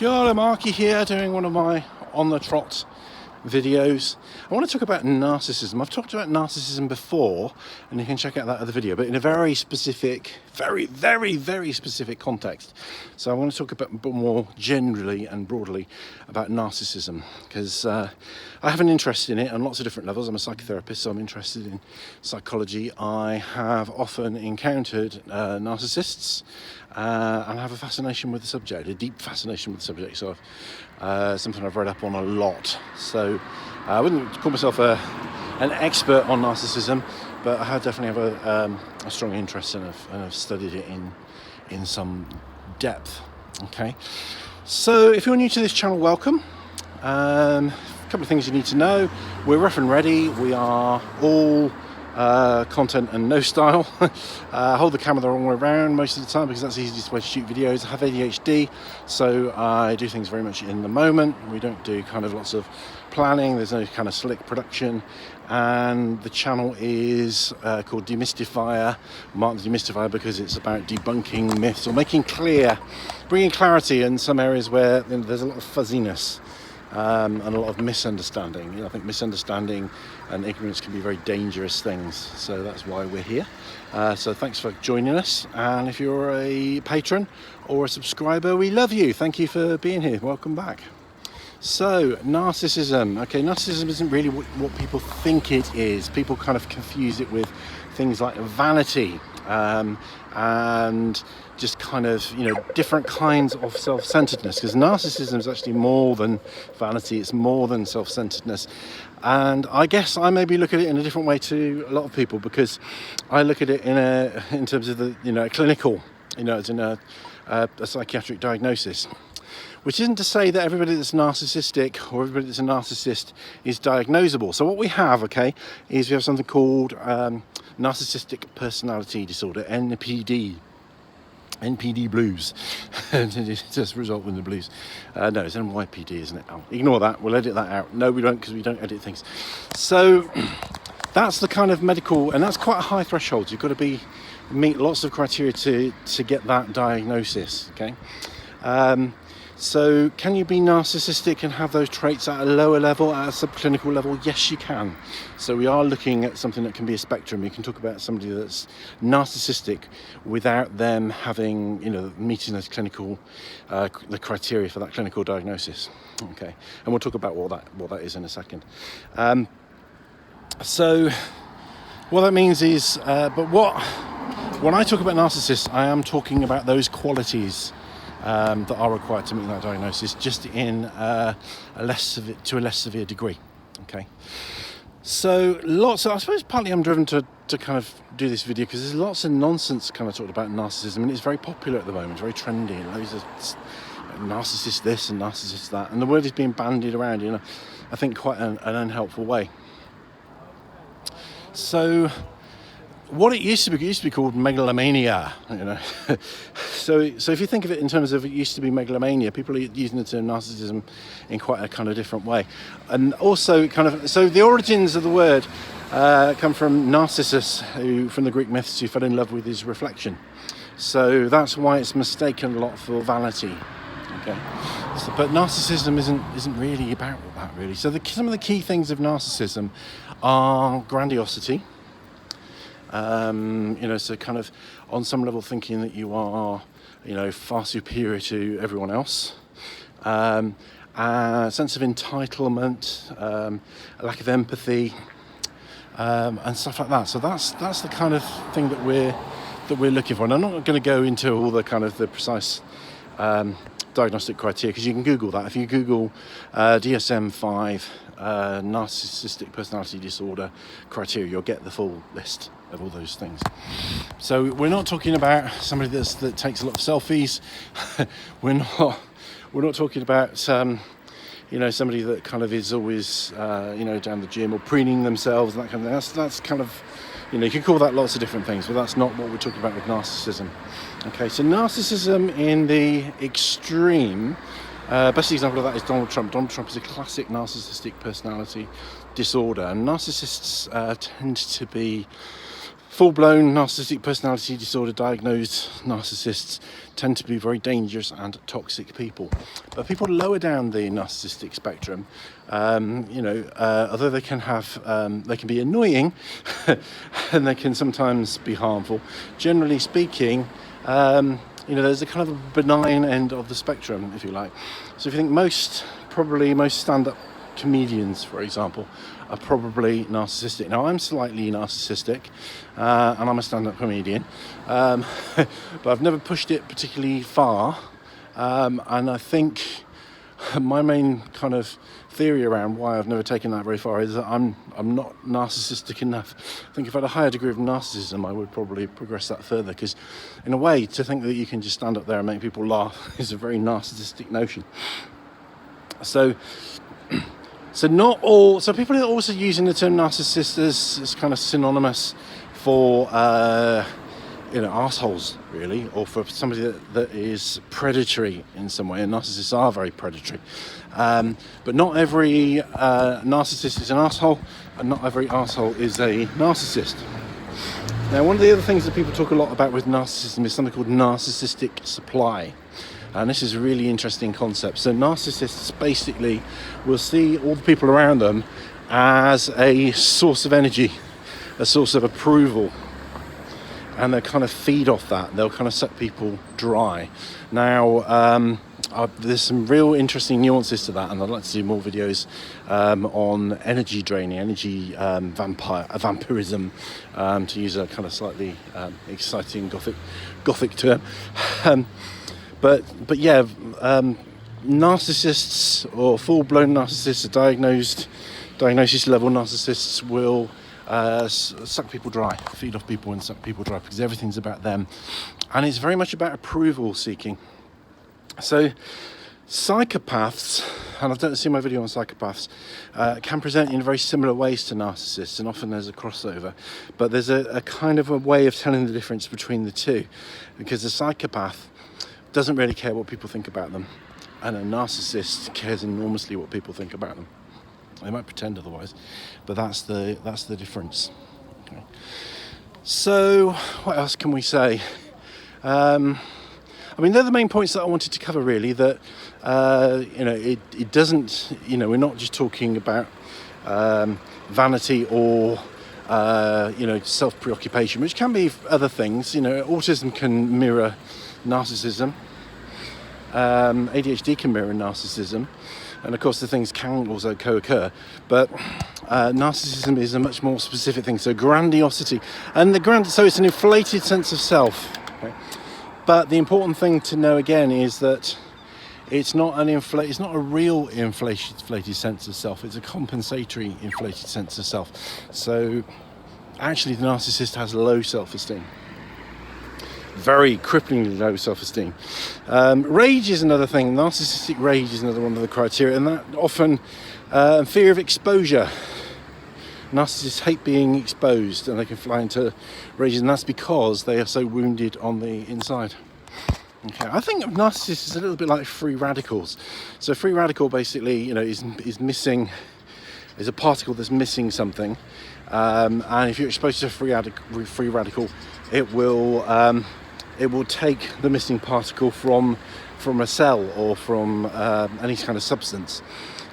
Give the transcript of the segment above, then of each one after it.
Kia Markie here, doing one of my on the trot videos. I want to talk about narcissism. I've talked about narcissism before, and you can check out that other video, but in a very specific, very specific context. So I want to talk about more generally and broadly about narcissism, because I have an interest in it on lots of different levels. I'm a psychotherapist, so I'm interested in psychology. I have often encountered narcissists, and I have a fascination with the subject, a deep fascination with the subject. So something I've read up on a lot. So I wouldn't call myself an expert on narcissism, but I definitely have a strong interest and I've studied it in some depth. Okay, so if you're new to this channel, welcome. A couple of things you need to know: we're rough and ready. We are all content and no style. Hold the camera the wrong way around most of the time because that's the easiest way to shoot videos. I have ADHD, so I do things very much in the moment. We don't do kind of lots of planning. There's no kind of slick production, and the channel is called Demystifier, Marked Demystifier, because it's about debunking myths or making clear, bringing clarity in some areas where there's a lot of fuzziness. And a lot of misunderstanding. I think misunderstanding and ignorance can be very dangerous things. So that's why we're here. So thanks for joining us. And if you're a patron or a subscriber, we love you. Thank you for being here. Welcome back. So narcissism. Okay, narcissism isn't really what people think it is. People kind of confuse it with things like vanity and just kind of, different kinds of self-centeredness, because narcissism is actually more than vanity. It's more than self-centeredness. And I guess I maybe look at it in a different way to a lot of people, because I look at it in terms of the, a clinical, as in a psychiatric diagnosis. Which isn't to say that everybody that's narcissistic or everybody that's a narcissist is diagnosable. So what we have, is we have something called narcissistic personality disorder, NPD blues. It does result in the blues. No, it's NYPD, isn't it? Oh, ignore that. We'll edit that out. No, we don't, because we don't edit things. So that's the kind of medical, and that's quite a high threshold. You've got to meet lots of criteria to get that diagnosis. Okay. So can you be narcissistic and have those traits at a lower level, at a subclinical level? Yes, you can. So we are looking at something that can be a spectrum. You can talk about somebody that's narcissistic without them having, meeting those clinical, the criteria for that clinical diagnosis. Okay, and we'll talk about what that is in a second. So what that means is, when I talk about narcissists, I am talking about those qualities that are required to meet that diagnosis, just in a less severe degree. Okay, so I suppose partly I'm driven to kind of do this video because there's lots of nonsense kind of talked about narcissism, and it's very popular at the moment, very trendy, and those are narcissist this and narcissist that, and the word is being bandied around I think quite an unhelpful way. So what it used to be called megalomania, So if you think of it in terms of it used to be megalomania, people are using the term narcissism in quite a kind of different way. And also so the origins of the word come from Narcissus, who, from the Greek myths, who fell in love with his reflection. So that's why it's mistaken a lot for vanity. Okay. But narcissism isn't really about that, really. So some of the key things of narcissism are grandiosity. So kind of on some level thinking that you are, far superior to everyone else. A sense of entitlement, a lack of empathy, and stuff like that. So that's the kind of thing that we're looking for. And I'm not going to go into all the kind of the precise diagnostic criteria, because you can Google that. If you Google DSM-5 narcissistic personality disorder criteria, you'll get the full list of all those things. So we're not talking about somebody that takes a lot of selfies. we're not talking about somebody that kind of is always down the gym or preening themselves and that kind of thing. That's kind of, you can call that lots of different things, but that's not what we're talking about with narcissism. Okay, so narcissism in the extreme, best example of that is Donald Trump. Donald Trump is a classic narcissistic personality disorder, and narcissists tend to be Full-blown narcissistic personality disorder diagnosed narcissists tend to be very dangerous and toxic people. But people lower down the narcissistic spectrum, although they can be annoying and they can sometimes be harmful, generally speaking, there's a kind of a benign end of the spectrum, if you like. So if you think most stand-up comedians, for example, are probably narcissistic. Now, I'm slightly narcissistic, and I'm a stand-up comedian, but I've never pushed it particularly far, and I think my main kind of theory around why I've never taken that very far is that I'm not narcissistic enough. I think if I had a higher degree of narcissism, I would probably progress that further, because in a way, to think that you can just stand up there and make people laugh is a very narcissistic notion. So people are also using the term narcissist as kind of synonymous for assholes, really, or for somebody that is predatory in some way. And narcissists are very predatory, but not every narcissist is an asshole, and not every asshole is a narcissist. Now, one of the other things that people talk a lot about with narcissism is something called narcissistic supply. And this is a really interesting concept. So narcissists basically will see all the people around them as a source of energy, a source of approval. And they'll kind of feed off that. They'll kind of suck people dry. Now, there's some real interesting nuances to that, and I'd like to do more videos on energy draining, energy vampirism, to use a kind of slightly exciting gothic term. But yeah, narcissists or full-blown narcissists, diagnosis level narcissists will suck people dry, feed off people and suck people dry, because everything's about them, and it's very much about approval seeking. So psychopaths, and I've done my video on psychopaths, can present in very similar ways to narcissists, and often there's a crossover, but there's a kind of a way of telling the difference between the two, because a psychopath doesn't really care what people think about them, and a narcissist cares enormously what people think about them. They might pretend otherwise, but that's the difference. Okay. So what else can we say? They're the main points that I wanted to cover, really. That it doesn't. We're not just talking about vanity or self-preoccupation, which can be other things. Autism can mirror narcissism. ADHD can mirror narcissism, and of course the things can also co-occur, but narcissism is a much more specific thing. So grandiosity, and so it's an inflated sense of self. Okay? But the important thing to know again is that it's not a real inflated sense of self. It's a compensatory inflated sense of self. So actually the narcissist has low self-esteem. Very cripplingly low self-esteem. Rage is another thing. Narcissistic rage is another one of the criteria, and that often fear of exposure. Narcissists hate being exposed, and they can fly into rage, and that's because they are so wounded on the inside. Okay, I think narcissists is a little bit like free radicals. So free radical basically, is missing, is a particle that's missing something, and if you're exposed to a free radical, it will take the missing particle from a cell or from any kind of substance,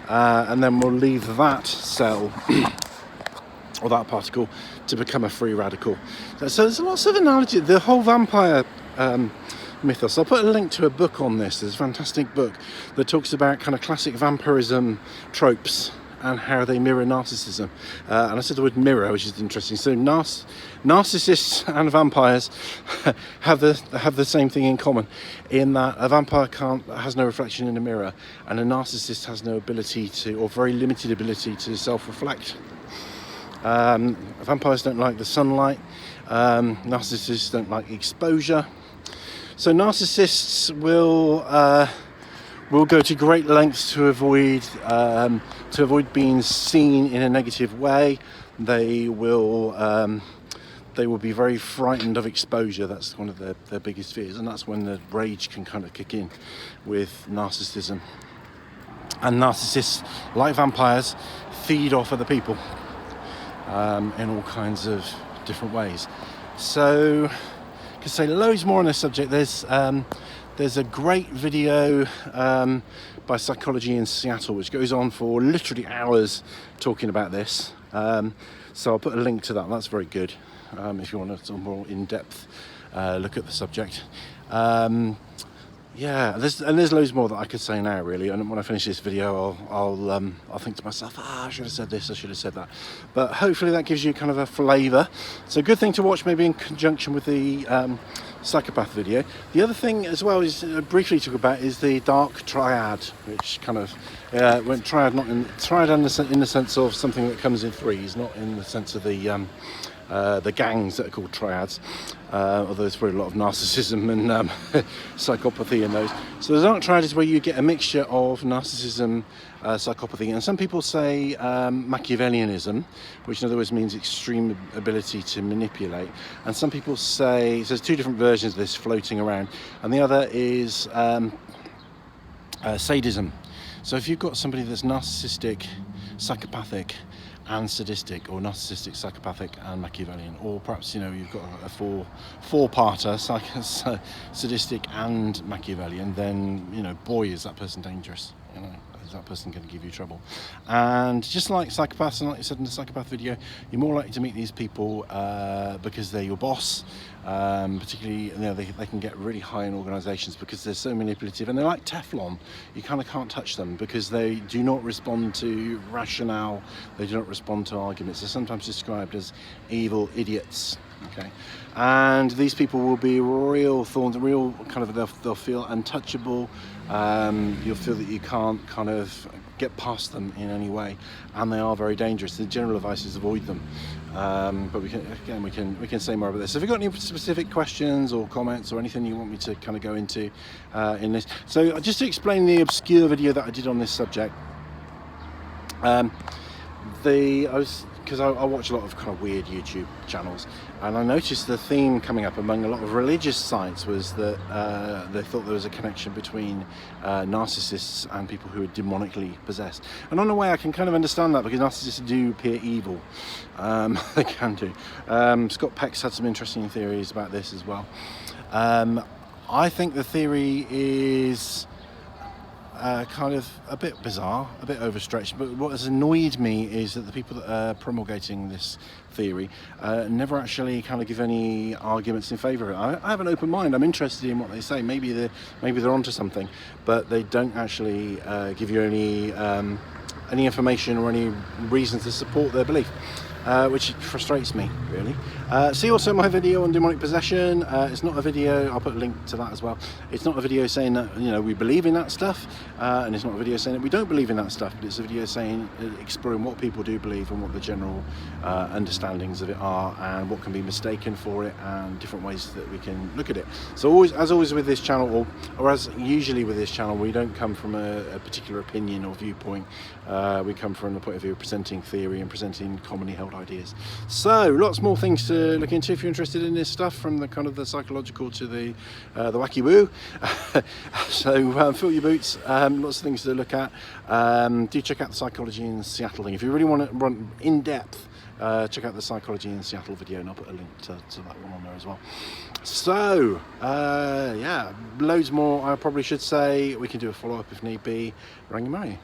and then we'll leave that cell or that particle to become a free radical. So there's lots of analogy. The whole vampire mythos. I'll put a link to a book on this. There's a fantastic book that talks about kind of classic vampirism tropes and how they mirror narcissism. And I said the word mirror, which is interesting. So narcissists and vampires have the same thing in common, in that a vampire has no reflection in a mirror, and a narcissist has no ability to, or very limited ability to, self-reflect. Vampires don't like the sunlight. Narcissists don't like exposure. So narcissists will go to great lengths to avoid being seen in a negative way. They will be very frightened of exposure. That's one of their biggest fears, and that's when the rage can kind of kick in with narcissism. And narcissists, like vampires, feed off other people in all kinds of different ways. So, could say loads more on this subject. There's a great video by Psychology in Seattle, which goes on for literally hours talking about this. So I'll put a link to that. That's very good if you want a more in-depth look at the subject. Yeah, there's loads more that I could say now, really. And when I finish this video, I'll think to myself, I should have said this, I should have said that. But hopefully that gives you kind of a flavour. It's a good thing to watch, maybe in conjunction with the psychopath video. The other thing as well is briefly talk about is the dark triad, which kind of went triad in the sense of something that comes in threes, not in the sense of the gangs that are called triads, although there's probably a lot of narcissism and psychopathy in those. So the dark triad is where you get a mixture of narcissism, psychopathy, and some people say Machiavellianism, which in other words means extreme ability to manipulate. And some people say, so there's two different versions of this floating around, and the other is sadism. So if you've got somebody that's narcissistic, psychopathic, and sadistic, or narcissistic, psychopathic, and Machiavellian, or perhaps you've got a four-parter, sadistic and Machiavellian, then boy, is that person dangerous. Is that person going to give you trouble? And just like psychopaths, and like you said in the psychopath video, you're more likely to meet these people because they're your boss. Particularly, they can get really high in organisations because they're so manipulative, and they're like Teflon. You kind of can't touch them because they do not respond to rationale. They do not respond to arguments. They're sometimes described as evil idiots. Okay, and these people will be real thorns, real kind of. They'll feel untouchable. You'll feel that you can't kind of get past them in any way, and they are very dangerous. The general advice is avoid them. But we can say more about this. So if you've got any specific questions or comments or anything you want me to kind of go into in this, so just to explain the obscure video that I did on this subject, because I watch a lot of kind of weird YouTube channels, and I noticed the theme coming up among a lot of religious sites was that they thought there was a connection between narcissists and people who are demonically possessed. And on a way I can kind of understand that, because narcissists do appear evil. They can do. Scott Peck's had some interesting theories about this as well. I think the theory is kind of a bit bizarre, a bit overstretched, but what has annoyed me is that the people that are promulgating this theory never actually kind of give any arguments in favour of it. I have an open mind. I'm interested in what they say. Maybe they're onto something, but they don't actually give you any information or any reason to support their belief. Which frustrates me, really. See also my video on demonic possession. It's not a video, I'll put a link to that as well. It's not a video saying that we believe in that stuff, and it's not a video saying that we don't believe in that stuff, but it's a video saying, exploring what people do believe and what the general understandings of it are, and what can be mistaken for it, and different ways that we can look at it. So as always with this channel, or as usually with this channel, we don't come from a particular opinion or viewpoint. We come from the point of view of presenting theory and presenting commonly held ideas. So lots more things to look into if you're interested in this stuff, from the kind of the psychological to the wacky woo. So fill your boots. Lots of things to look at. Do check out the Psychology in Seattle thing. If you really want to run in depth, check out the Psychology in Seattle video, and I'll put a link to that one on there as well. So yeah, loads more. I probably should say we can do a follow-up if need be. Rangimarie.